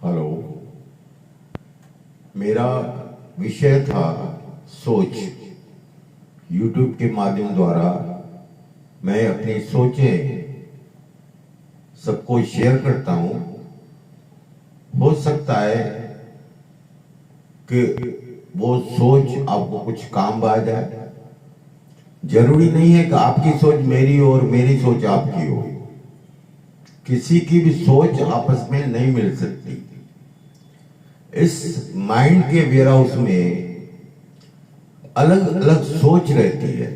Hello. मेरा विषय था सोच। यूट्यूब के माध्यम द्वारा मैं अपनी सोचें सबको शेयर करता हूं। हो सकता है कि वो सोच आपको कुछ काम आ जाए। जरूरी नहीं है कि आपकी सोच मेरी और मेरी सोच आपकी हो। किसी की भी सोच आपस में नहीं मिल सकती। इस माइंड के वेयर हाउस में अलग अलग सोच रहती है।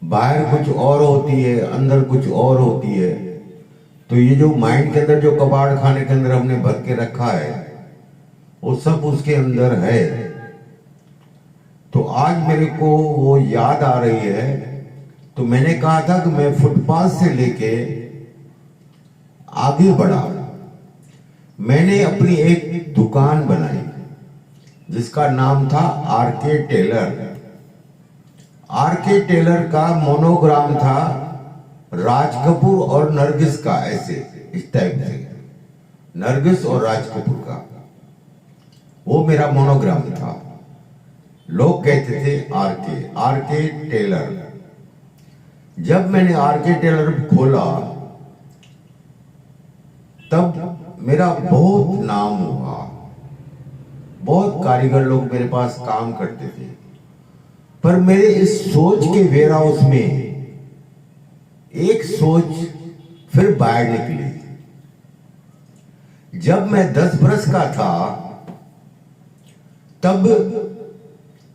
बाहर कुछ और होती है, अंदर कुछ और होती है। तो ये जो माइंड के अंदर जो कबाड़ खाने के अंदर हमने भर के रखा है वो सब उसके अंदर है। तो आज मेरे को वो याद आ रही है। तो मैंने कहा था कि मैं फुटपाथ से लेके आगे बढ़ा। मैंने अपनी एक दुकान बनाई जिसका नाम था आरके टेलर। आरके टेलर का मोनोग्राम था राज कपूर और नरगिस का, ऐसे इस टाइप से, नरगिस और राज कपूर का वो मेरा मोनोग्राम था। लोग कहते थे आरके आरके टेलर। जब मैंने आरके टेलर खोला तब मेरा बहुत नाम हुआ। बहुत कारीगर लोग मेरे पास काम करते थे। पर मेरे इस सोच के वेयर हाउस में एक सोच फिर बाहर निकली। जब मैं 10 बरस का था तब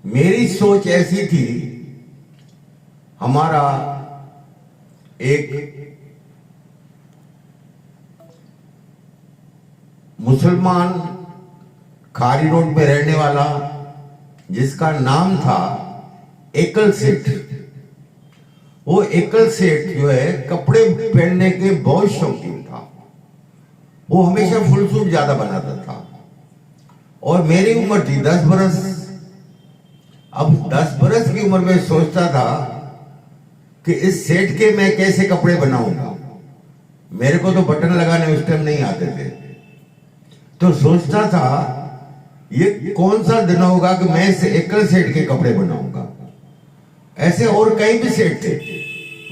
मेरी सोच ऐसी थी। हमारा एक मुसलमान खारी रोड में रहने वाला जिसका नाम था एकल सेठ। वो एकल सेठ जो है कपड़े पहनने के बहुत शौकीन था। वो हमेशा फुल सूट ज्यादा बनाता था। और मेरी उम्र थी 10 बरस। अब 10 बरस की उम्र में सोचता था कि इस सेठ के मैं कैसे कपड़े बनाऊंगा। मेरे को तो बटन लगाने उस टाइम नहीं आते थे। तो सोचता था ये कौन सा दिन होगा कि मैं इस एकल सेठ के कपड़े बनाऊंगा। ऐसे और कई भी सेठ थे,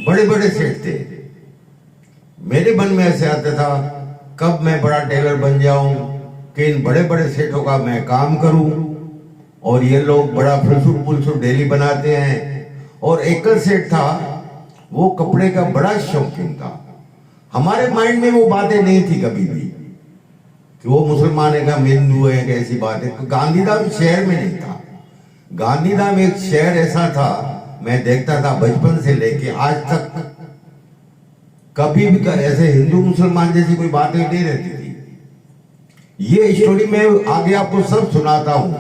बड़े बड़े सेठ थे। मेरे मन में ऐसे आता था कब मैं बड़ा टेलर बन जाऊं कि इन बड़े बड़े सेठों का मैं काम करूं। और ये लोग बड़ा फुलसूट पुलसूट डेली बनाते हैं। और एकल सेठ था वो कपड़े का बड़ा शौकीन था। हमारे माइंड में वो बातें नहीं थी कभी भी कि वो मुसलमान है, का हिंदू है, कैसी बात है। गांधीधाम शहर में नहीं था। गांधीधाम एक शहर ऐसा था, मैं देखता था बचपन से लेके आज तक कभी भी ऐसे हिंदू मुसलमान जैसी कोई बातें नहीं रहती थी। ये स्टोरी मैं आगे आपको सब सुनाता हूं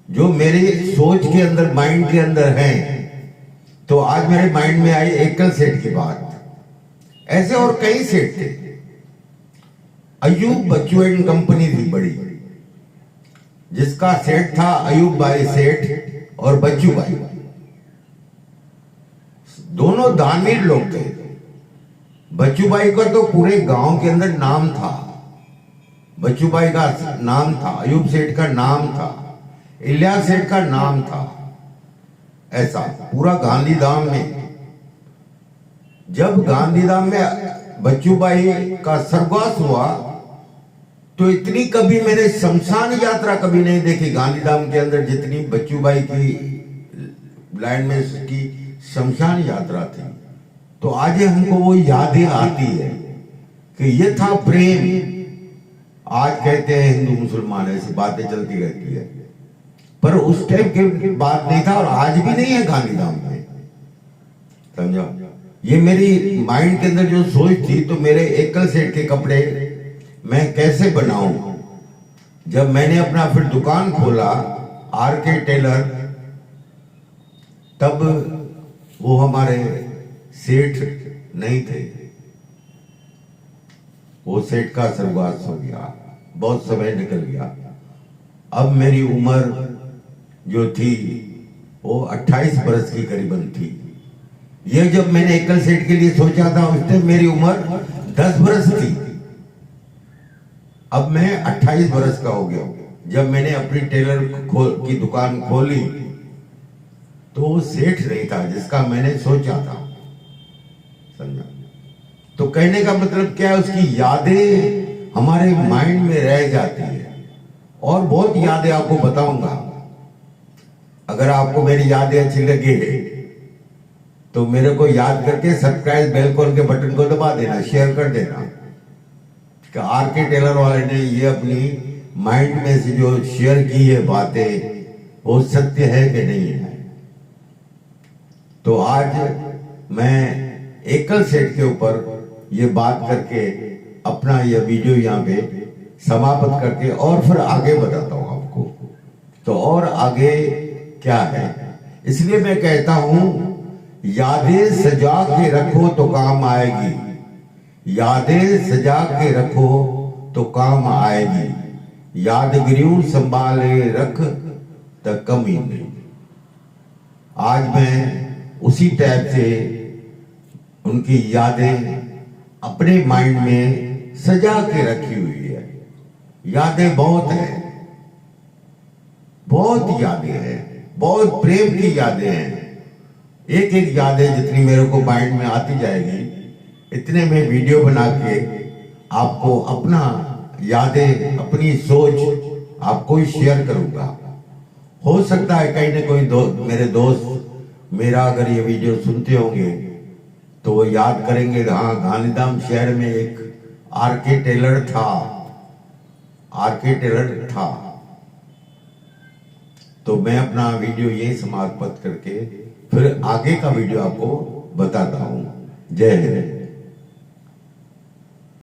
जो मेरी सोच के अंदर, माइंड के अंदर है। तो आज मेरे माइंड में आई एकल सेठ की बात। ऐसे और कई सेठ थे। अयूब बच्चू एंड कंपनी थी बड़ी, जिसका सेठ था अयूब भाई सेठ और बच्चू भाई। दोनों दानवीर लोग थे। बच्चू भाई का तो पूरे गांव के अंदर नाम था। बच्चू भाई का नाम था, अयूब सेठ का नाम था, इलियास सेठ का नाम था। ऐसा पूरा गांधीधाम में। जब गांधीधाम में बच्चू भाई का स्वर्गवास हुआ तो इतनी कभी मैंने शमशान यात्रा कभी नहीं देखी गांधीधाम के अंदर जितनी बच्चू भाई की लैंड में की शमशान यात्रा थी। तो आज हमको वो यादें आती है कि ये था प्रेम। आज कहते हैं हिंदू मुसलमान, ऐसी बातें चलती रहती है। पर उस टाइम की बात नहीं था और आज भी नहीं है गांधीधाम में। समझो, ये मेरी माइंड के अंदर जो सोच थी। तो मेरे एकल सेठ के कपड़े मैं कैसे बनाऊं। जब मैंने अपना फिर दुकान खोला आरके टेलर, तब वो हमारे सेठ नहीं थे। वो सेठ का स्वर्गवास हो गया, बहुत समय निकल गया। अब मेरी उम्र जो थी वो 28 बरस की करीबन थी। ये जब मैंने एकल सेठ के लिए सोचा था उस टाइम मेरी उम्र 10 बरस थी। अब मैं 28 बरस का हो गया हूं। जब मैंने अपनी टेलर की दुकान खोली तो वो सेठ नहीं था जिसका मैंने सोचा था, समझा। तो कहने का मतलब क्या है, उसकी यादें हमारे माइंड में रह जाती है। और बहुत यादें आपको बताऊंगा। अगर आपको मेरी यादें अच्छी लगे तो मेरे को याद करके सब्सक्राइब बेल कॉल के बटन को दबा देना, शेयर कर देना कि आरके टेलर वाले ने ये अपनी माइंड में से जो शेयर की है बातें वो सत्य है कि नहीं है। तो आज मैं एकल सेट के ऊपर ये बात करके अपना ये वीडियो यहाँ पे समाप्त करके और फिर आगे बताता हूं आपको। तो और आगे क्या है, इसलिए मैं कहता हूं यादें सजा के रखो तो काम आएगी, यादें सजा के रखो तो काम आएगी, यादगिरियों संभाले रख तो कमी नहीं। आज मैं उसी टाइप से उनकी यादें अपने माइंड में सजा के रखी हुई है। यादें बहुत हैं, बहुत यादें हैं, बहुत प्रेम की यादें हैं। एक एक यादें जितनी मेरे को माइंड में आती जाएगी इतने में वीडियो बना के आपको अपना यादें, अपनी सोच आपको ही शेयर करूंगा। हो सकता है कहीं ना कोई मेरे दोस्त मेरा अगर ये वीडियो सुनते होंगे तो वो याद करेंगे, हाँ गांधीधाम शहर में एक आरके टेलर था, आरके टेलर था। तो मैं अपना वीडियो यही समाप्त करके फिर आगे का वीडियो आपको बताता हूं। जय हिंद।